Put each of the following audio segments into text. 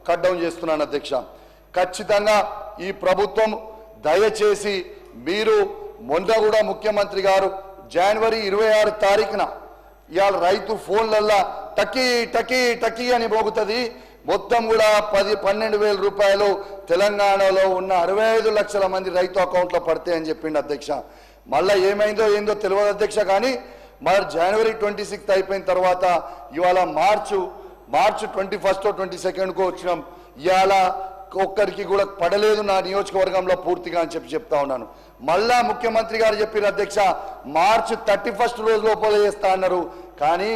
Cut down చేస్తున్నాను అధ్యక్ష. ఖచ్చితంగా ఈ ప్రభుత్వం దయచేసి మీరు మొన్న కూడా ముఖ్యమంత్రి గారు జనవరి 26 తారీఖున ఇవాళ రైతు ఫోన్లల్లా టకీ టకీ టకీ అని మోగుతుంది, మొత్తం కూడా 12,000 రూపాయలు తెలంగాణలో ఉన్న 65 లక్షల మంది రైతు అకౌంట్లో పడతాయని చెప్పిండు అధ్యక్ష. మళ్ళీ ఏమైందో ఏందో తెలియదు అధ్యక్ష. కానీ మరి జనవరి 26 అయిపోయిన తర్వాత ఇవాళ మార్చ్ 21 22 వచ్చినాం. ఇవాళ ఒక్కరికి కూడా పడలేదు నా నియోజకవర్గంలో పూర్తిగా అని చెప్తా ఉన్నాను. మళ్ళా ముఖ్యమంత్రి గారు చెప్పారు అధ్యక్ష మార్చ్ 31 రోజు లోపల చేస్తా అన్నారు. కానీ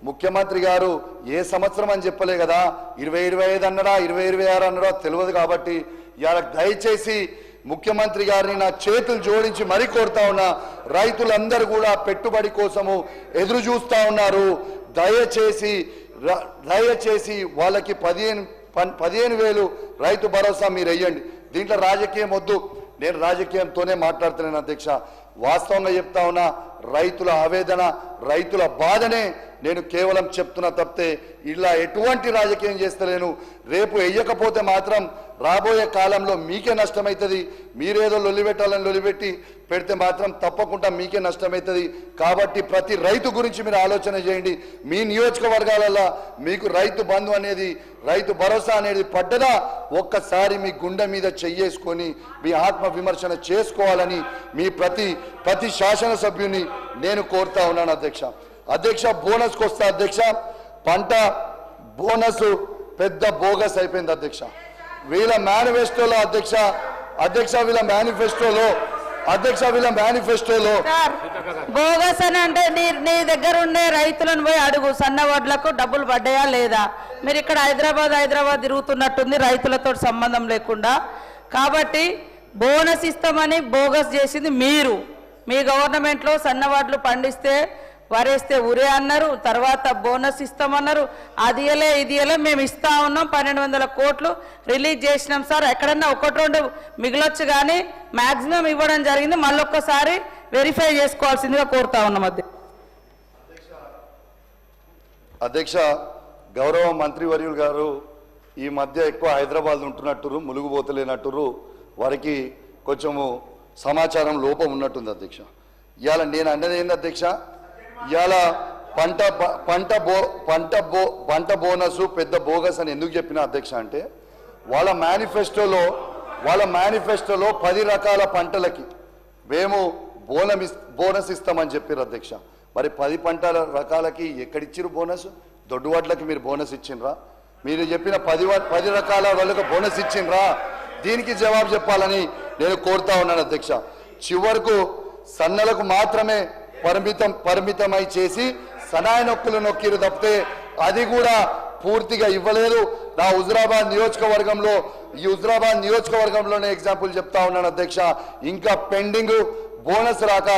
ముఖ్యమంత్రి గారు ఏ సంవత్సరం అని చెప్పలే కదా, 2025 అన్నాడా 2026 అన్నాడా తెలియదు. కాబట్టి ఇవాళ దయచేసి ముఖ్యమంత్రి గారిని నా చేతులు జోడించి మరీ కోరుతా ఉన్నా, రైతులందరూ కూడా పెట్టుబడి కోసము ఎదురు చూస్తా ఉన్నారు. దయచేసి వాళ్ళకి 15,000 రైతు భరోసా మీరు వెయ్యండి. దీంట్లో రాజకీయం వద్దు, నేను రాజకీయంతోనే మాట్లాడుతున్నాను అధ్యక్ష. వాస్తవంగా చెప్తా ఉన్నా, రైతుల ఆవేదన రైతుల బాధనే నేను కేవలం చెప్తున్నా తప్పితే ఇలా ఎటువంటి రాజకీయం చేస్తలేను. రేపు వెయ్యకపోతే మాత్రం రాబోయే కాలంలో మీకే నష్టమవుతుంది. మీరేదో లొల్లిపెట్టాలని లొల్లిపెట్టి పెడితే మాత్రం తప్పకుండా మీకే నష్టమవుతుంది. కాబట్టి ప్రతి రైతు గురించి మీరు ఆలోచన చేయండి. మీ నియోజకవర్గాలలో మీకు రైతు బంధు అనేది రైతు భరోసా అనేది పడ్డదా ఒక్కసారి మీ గుండె మీద చెయ్యేసుకొని మీ ఆత్మ విమర్శన చేసుకోవాలని మీ ప్రతి శాసనసభ్యుని నేను కోరుతా ఉన్నాను అధ్యక్ష. బోనస్కి వస్తా అధ్యక్ష. పంట బోనస్ పెద్ద బోగస్ అయిపోయింది అధ్యక్ష. వీళ్ళ మేనిఫెస్టోలో వీళ్ళ మేనిఫెస్టోలో బోగస్ అని అంటే నీ దగ్గర ఉండే రైతులను పోయి అడుగు, సన్న వడ్లకు డబ్బులు పడ్డాయా లేదా. మీరు ఇక్కడ హైదరాబాద్ తిరుగుతున్నట్టుంది రైతులతో సంబంధం లేకుండా. కాబట్టి బోనస్ ఇస్తామని బోగస్ చేసింది మీరు. మీ గవర్నమెంట్లో సన్న వడ్లు పండిస్తే వరేస్తే ఉరే అన్నారు, తర్వాత బోనస్ ఇస్తామన్నారు. అది ఇది మేము ఇస్తా ఉన్నాం. 1,200 కోట్లు రిలీజ్ చేసినాం సార్. ఎక్కడన్నా 1-2 మిగిలొచ్చు, కానీ మ్యాక్సిమం ఇవ్వడం జరిగింది. మళ్ళొక్కసారి వెరిఫై చేసుకోవాల్సిందిగా కోరుతా ఉన్నాం అధ్యక్ష. గౌరవ మంత్రివర్యులు గారు ఈ మధ్య ఎక్కువ హైదరాబాద్ ఉంటున్నట్టురు, ములుగుపోతలేనట్టురు, వారికి కొంచెము సమాచారం లోపం ఉన్నట్టుంది అధ్యక్ష. ఇవాళ నేను అన్నది ఏంది అధ్యక్ష, ఇవాళ పంట బోనస్ పెద్ద బోగస్ అని ఎందుకు చెప్పిన అధ్యక్ష అంటే, వాళ్ళ మేనిఫెస్టోలో 10 రకాల పంటలకి మేము బోనస్ ఇస్తామని చెప్పారు అధ్యక్ష. మరి 10 పంటల రకాలకి ఎక్కడిచ్చిరు బోనస్? దొడ్డు వడ్లకి మీరు బోనస్ ఇచ్చిండ్రా? మీరు చెప్పిన 10 రకాల వాళ్ళకి బోనస్ ఇచ్చిండ్రా? దీనికి జవాబు చెప్పాలని నేను కోరుతా ఉన్నాను అధ్యక్ష. చివరకు సన్నలకు మాత్రమే పరిమితమై చేసి సనాయ నొక్కులు నొక్కిరు తప్పితే అది కూడా పూర్తిగా ఇవ్వలేదు. నా హుజురాబాద్ నియోజకవర్గంలోనే ఎగ్జాంపుల్ చెప్తా ఉన్నాను అధ్యక్ష. ఇంకా పెండింగ్ బోనస్ రాక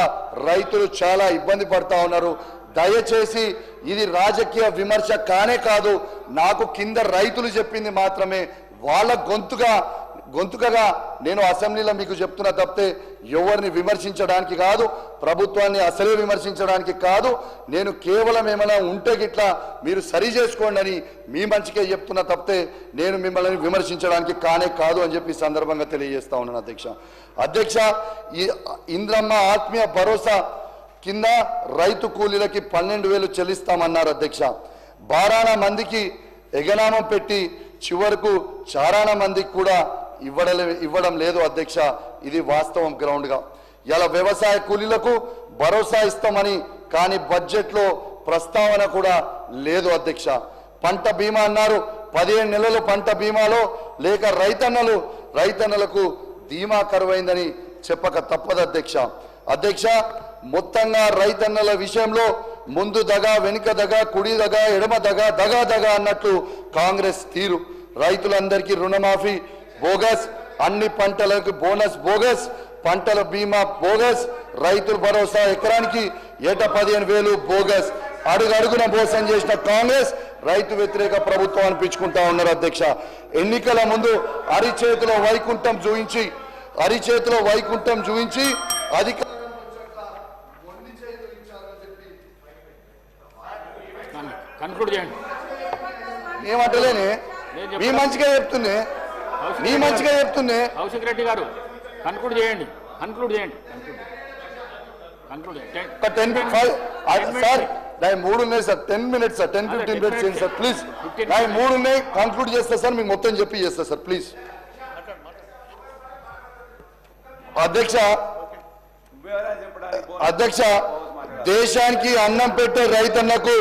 రైతులు చాలా ఇబ్బంది పడతా ఉన్నారు. దయచేసి ఇది రాజకీయ విమర్శ కానే కాదు, నాకు కింద రైతులు చెప్పింది మాత్రమే. వాళ్ళ గొంతుకగా నేను అసెంబ్లీలో మీకు చెప్తున్నా తప్పితే ఎవరిని విమర్శించడానికి కాదు, ప్రభుత్వాన్ని అసలే విమర్శించడానికి కాదు. నేను కేవలం ఏమైనా ఉంటే గిట్లా మీరు సరి చేసుకోండి అని మీ మంచికే చెప్తున్నా తప్పితే నేను మిమ్మల్ని విమర్శించడానికి కానే కాదు అని చెప్పి సందర్భంగా తెలియజేస్తా ఉన్నాను అధ్యక్ష. ఈ ఇంద్రమ్మ ఆత్మీయ భరోసా కింద రైతు కూలీలకి 12,000 చెల్లిస్తామన్నారు అధ్యక్ష. బారాన మందికి ఎగనామం పెట్టి చివరకు చారాన మందికి కూడా ఇవ్వడం లేదు అధ్యక్ష. ఇది వాస్తవం గ్రౌండ్గా. ఇలా వ్యవసాయ కూలీలకు భరోసా ఇస్తామని కానీ బడ్జెట్లో ప్రస్తావన కూడా లేదు అధ్యక్ష. పంట బీమా అన్నారు, 15 నెలలు పంట బీమాలో లేక రైతన్నలకు ధీమా కరువైందని చెప్పక తప్పదు అధ్యక్ష. మొత్తంగా రైతన్నల విషయంలో ముందు దగా వెనుక దగా కుడి దగా ఎడమ దగా అన్నట్లు కాంగ్రెస్ తీరు. రైతులందరికీ రుణమాఫీ బోగస్, అన్ని పంటలకు బోనస్ బోగస్, పంటల బీమా బోగస్, రైతుల భరోసా ఎకరానికి ఏటా 15,000 బోగస్. అడుగడుగున మోసం చేసిన కాంగ్రెస్ రైతు వ్యతిరేక ప్రభుత్వం అనిపించుకుంటా ఉన్నారు అధ్యక్ష. ఎన్నికల ముందు అరిచేతిలో వైకుంఠం చూయించి అధికారం ఏమంటలేనే మీ మంచిగా చెప్తున్నే, మీ మంచిగా చెప్తున్నే. కౌశిక్ రెడ్డి గారు కన్క్లూడ్ చేయండి. ఒక 10 సార్ నాకు 3 ఉన్నాయి సార్. 10 మినిట్స్ సార్, 10-15 మినిట్స్ చేయండి సార్ ప్లీజ్. నాకు 3 ఉన్నాయి, కంక్లూడ్ చేస్తా సార్, మీకు మొత్తం చెప్పి చేస్తా సార్ ప్లీజ్. అధ్యక్ష, దేశానికి అన్నం పెట్టే రైతన్నకు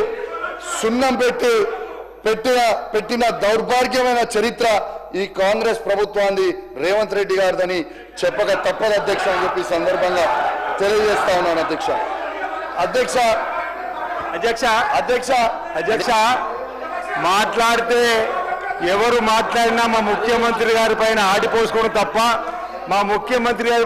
సున్నం పెట్టిన దౌర్భాగ్యమైన చరిత్ర ఈ కాంగ్రెస్ ప్రభుత్వాన్ని, రేవంత్ రెడ్డి గారిదని చెప్పక తప్పదు అధ్యక్ష అని చెప్పి సందర్భంగా తెలియజేస్తా ఉన్నాను అధ్యక్ష. అధ్యక్ష మాట్లాడితే ఎవరు మాట్లాడినా మా ముఖ్యమంత్రి గారి పైన ఆడిపోసుకోవడం తప్ప మా ముఖ్యమంత్రి గారి